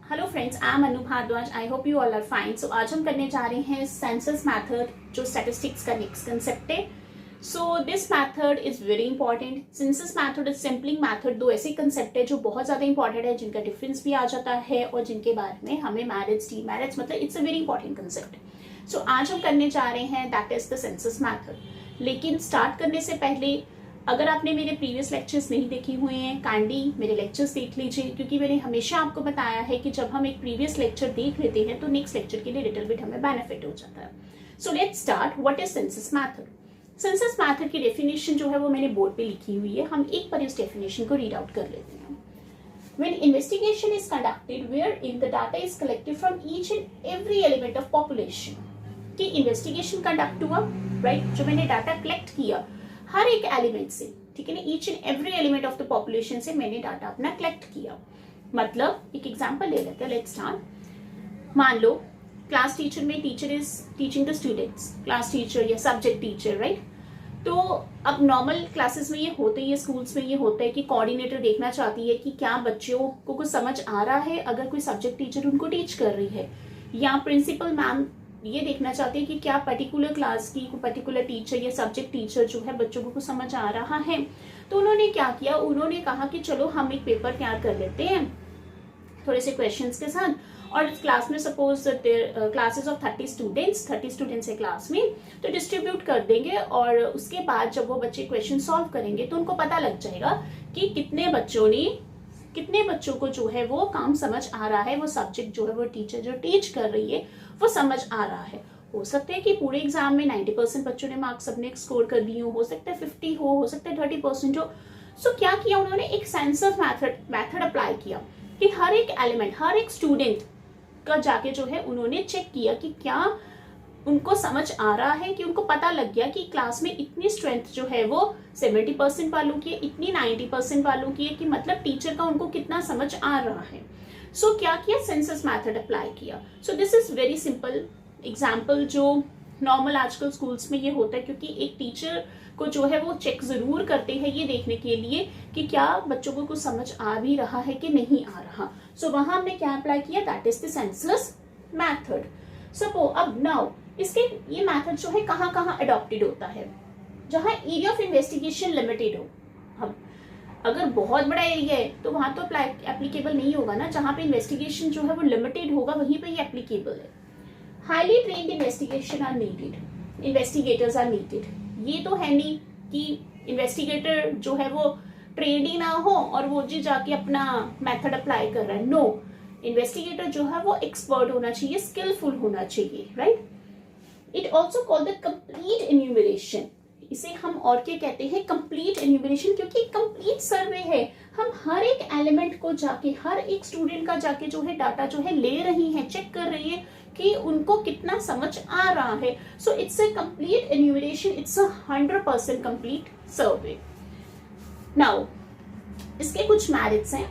Hello friends, I am Anu Bhardwaj. I hope you all are fine. So आज हम करने जा रहे हैं सेंसस मैथड, जो स्टैटिस्टिक्स का नेक्स्ट कंसेप्ट है। So this method is very important. Census method is sampling method. दो ऐसे कंसेप्ट है जो बहुत ज्यादा इंपॉर्टेंट है, जिनका डिफरेंस भी आ जाता है और जिनके बारे में हमें मैरिज डी मैरिज मतलब it's a very important concept. So आज हम करने जा रहे हैं that is the census method. लेकिन स्टार्ट करने से पहले अगर आपने मेरे प्रीवियस लेक्चर्स नहीं देखे हुए हैं, काइंडली मेरे लेक्चर्स देख लीजिए, क्योंकि मैंने हमेशा आपको बताया है कि जब हम एक प्रीवियस लेक्चर देख लेते हैं तो नेक्स्ट लेक्चर के लिए लिटिल बिट हमें बेनिफिट हो जाता है। So let's start. What is census method? Census method की डेफिनेशन जो है वो मैंने बोर्ड पे लिखी हुई है। हम एक पर इस डेफिनेशन को रीड आउट कर लेते हैं। When investigation is conducted wherein the data is collected from each and every element of population, कि इन्वेस्टिगेशन कंडक्ट हुआ, राइट, जो मैंने डाटा कलेक्ट किया हर एक एलिमेंट से, ठीक है ना, each and every element of the population से मैंने डाटा अपना कलेक्ट किया। मतलब एक एग्जांपल ले लेते हैं, लेट्स स्टार्ट। मान लो क्लास टीचर में teacher is teaching the students, class teacher या सब्जेक्ट टीचर, राइट। तो अब नॉर्मल क्लासेस में ये होते ही है, स्कूल्स में ये होता है कि कोऑर्डिनेटर देखना चाहती है कि क्या बच्चों को कुछ समझ आ रहा है अगर कोई सब्जेक्ट टीचर उनको टीच कर रही है, या प्रिंसिपल मैम ये देखना चाहते हैं कि क्या पर्टिकुलर क्लास की पर्टिकुलर टीचर या सब्जेक्ट टीचर जो है बच्चों को कुछ समझ आ रहा है। तो उन्होंने क्या किया, उन्होंने कहा कि चलो हम एक पेपर तैयार कर लेते हैं थोड़े से क्वेश्चंस के साथ, और क्लास में सपोज क्लासेस ऑफ 30 स्टूडेंट्स है क्लास में, तो डिस्ट्रीब्यूट कर देंगे। और उसके बाद जब वो बच्चे क्वेश्चन सॉल्व करेंगे तो उनको पता लग जाएगा कि कितने बच्चों को जो है वो काम समझ आ रहा है, वो सब्जेक्ट जो है वो टीचर जो टीच कर रही है वो समझ आ रहा है। हो सकता है कि पूरे एग्जाम में 90% बच्चों ने मार्क्स सबने स्कोर कर दिए हो सकता है 50 हो सकता है 30% हो। सो क्या किया उन्होंने, एक सेंसस मैथड अप्लाई किया कि हर एक एलिमेंट, हर एक स्टूडेंट का जाके जो है उन्होंने चेक किया कि क्या उनको समझ आ रहा है, कि उनको पता लग गया कि क्लास में इतनी स्ट्रेंथ जो है वो 70% वालों की है, इतनी 90% वालों की है, कि मतलब टीचर का उनको कितना समझ आ रहा है। सो क्या किया, सेंसस मैथड अप्लाई किया। So this is very simple example जो नॉर्मल आजकल स्कूल्स में ये होता है, क्योंकि एक टीचर को जो है वो चेक जरूर करते हैं ये देखने के लिए कि क्या बच्चों को कुछ समझ आ भी रहा है कि नहीं आ रहा। सो वहां हमने क्या अप्लाई किया, that is the census method. Suppose अब नाउ इसके ये मैथड जो है कहाँ कहाँ अडॉप्टेड होता है, जहां एरिया ऑफ इन्वेस्टिगेशन लिमिटेड हो। अब अगर बहुत बड़ा एरिया है तो वहां तो एप्लीकेबल नहीं होगा ना, जहां पे इन्वेस्टिगेशन जो है वो लिमिटेड होगा वहीं पे ये एप्लीकेबल है। Highly trained investigation are needed, investigators are needed. ये तो है नहीं कि इन्वेस्टिगेटर जो है वो ट्रेंड ही ना हो और वो जी जाके अपना मेथड अप्लाई कर रहा है। नो, इन्वेस्टिगेटर जो है वो एक्सपर्ट होना चाहिए, स्किलफुल होना चाहिए, right. It also called the complete enumeration. इसे हम और क्या कहते हैं, कंप्लीट एन्यूमरेशन, क्योंकि कंप्लीट सर्वे है। हम हर एक एलिमेंट को जाके, हर एक स्टूडेंट का जाके जो है डाटा जो है ले रही हैं, चेक कर रही है कि उनको कितना समझ आ रहा है। So it's a complete enumeration, it's a 100% complete survey. Now इसके कुछ मेरिट्स हैं।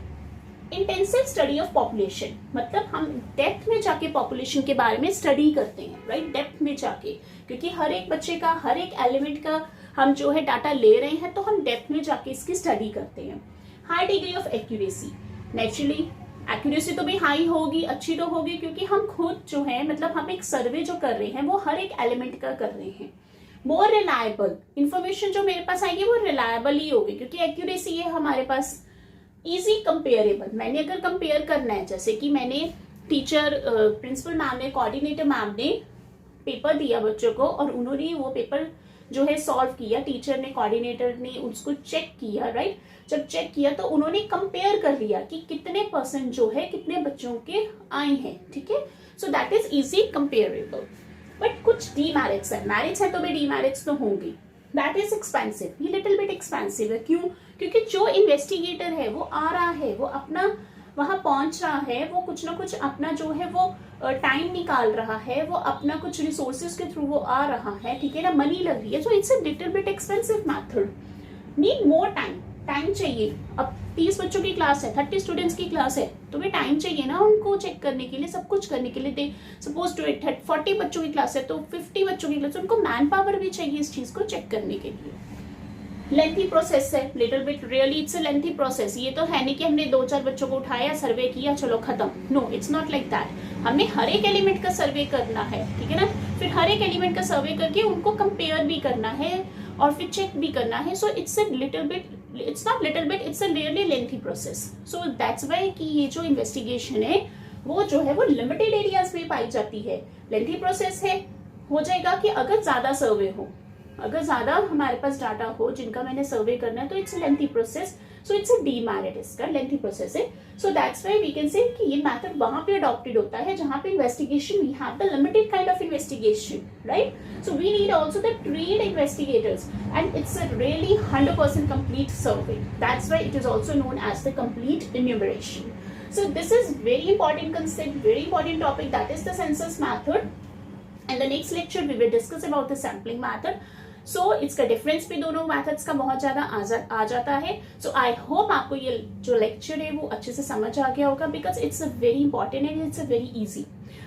इंटेंसिव स्टडी ऑफ पॉपुलेशन, मतलब हम डेप्थ में जाके पॉपुलेशन के बारे में स्टडी करते हैं, राइट, डेप्थ में जाके, क्योंकि हर एक बच्चे का, हर एक एलिमेंट का हम जो है डाटा ले रहे हैं तो हम डेप्थ में जाके इसकी स्टडी करते हैं। High degree of accuracy, naturally accuracy तो भी हाई होगी, अच्छी तो होगी, क्योंकि हम खुद जो है मतलब हम एक सर्वे जो कर रहे हैं वो हर एक एलिमेंट का कर रहे हैं। मोर रिलायबल, इंफॉर्मेशन जो मेरे पास आएगी वो रिलायबल ही होगी, क्योंकि एक्यूरेसी है हमारे पास। इजी कंपेयरेबल, मैंने अगर कंपेयर करना है, जैसे कि मैंने टीचर, प्रिंसिपल मैम ने, कोऑर्डिनेटर मैम ने पेपर दिया बच्चों को और उन्होंने वो पेपर जो है सॉल्व किया, टीचर ने, कोऑर्डिनेटर ने उसको चेक किया, राइट। जब चेक किया तो उन्होंने कंपेयर कर लिया कि कितने % जो है कितने बच्चों के आए हैं, ठीक है। So that is easy comparable. But कुछ डीमेरिट्स है, मैरिट्स है तो भी डीमेरिट्स तो होंगी। दैट इज एक्सपेंसिव, ये लिटिल बिट एक्सपेंसिव है। क्यों? क्योंकि जो इन्वेस्टिगेटर है वो आ रहा है, वो अपना वहां पहुंच रहा है, वो कुछ ना कुछ अपना जो है वो टाइम निकाल रहा है, वो अपना कुछ रिसोर्सेज के थ्रू वो आ रहा है, ठीक है ना, मनी लग रही है। So it's a little bit expensive method, need more time चाहिए। अब 30 बच्चों की क्लास है, 30 स्टूडेंट्स की क्लास है, तो भी टाइम चाहिए ना उनको चेक करने के लिए, सब कुछ करने के लिए। सपोज 40 बच्चों की क्लास है तो 50 बच्चों की क्लास, उनको मैन पावर भी चाहिए इस चीज को चेक करने के लिए। लेंथी प्रोसेस है, little bit really it's a lengthy process. ये तो है नहीं कि हमने 2-4 बच्चों को उठाया, सर्वे किया, चलो खत्म। No, it's not like that. हमें हर एक एलिमेंट का सर्वे करना है, ठीक है ना। फिर हर एक एलिमेंट का सर्वे करके उनको कंपेयर भी करना है और फिर चेक भी करना है। So it's a little bit, it's not little bit, it's a really lengthy process. So that's why कि ये जो इन्वेस्टिगेशन है वो जो है वो लिमिटेड एरियाज में पाई जाती है। लेंथी प्रोसेस है, हो जाएगा कि अगर ज्यादा सर्वे हो, अगर ज्यादा हमारे पास डाटा हो जिनका मैंने सर्वे करना है, तो it's lengthy process. So it's a demerit, इसका लेंथी प्रोसेस है। So that's why we can say कि ये मेथड वहां पे अडॉप्टेड होता है जहां पे investigation, we have the limited kind of investigation, right. So we need also the trained investigators and it's a really 100% complete survey. That's why it is also known as the complete enumeration. So this is very important concept, very important topic, that is the census method. In the next lecture we will discuss about the sampling method. So इसका difference भी दोनों methods का बहुत ज्यादा आ जाता है। So I hope आपको ये जो लेक्चर है वो अच्छे से समझ आ गया होगा, because it's a very important and it's a very easy.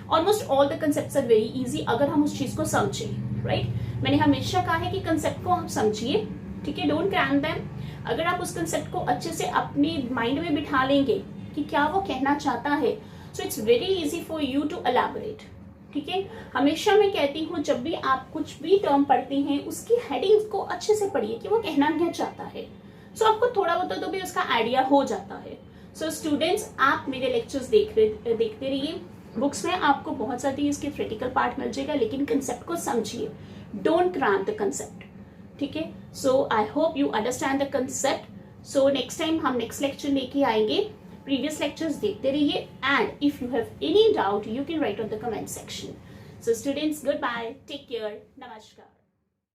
Almost all the concepts are very easy अगर हम उस चीज को समझें, राइट। मैंने हमेशा कहा है कि कंसेप्ट को आप समझिए, ठीक है, डोंट क्रैम देम। अगर आप उस कंसेप्ट को अच्छे से अपने माइंड में बिठा लेंगे कि क्या वो कहना चाहता है, so it's very easy for you to elaborate, ठीक है। हमेशा मैं कहती हूँ जब भी आप कुछ भी टर्म पढ़ते हैं उसकी हेडिंग को अच्छे से पढ़िए कि वो कहना क्या चाहता है। सो आपको थोड़ा बहुत तो भी उसका आइडिया हो जाता है। सो स्टूडेंट्स, आप मेरे लेक्चर्स देखते रहिए। बुक्स में आपको बहुत सारी इसके थ्योरेटिकल पार्ट मिल जाएगा, लेकिन कंसेप्ट को समझिए, डोंट क्रैम द कंसेप्ट, ठीक है। So I hope you understand the concept. So next time हम नेक्स्ट लेक्चर लेके आएंगे। Previous lectures देखते रहिए, and if you have any doubt you can write on the comment section. So students, goodbye, take care, namaskar.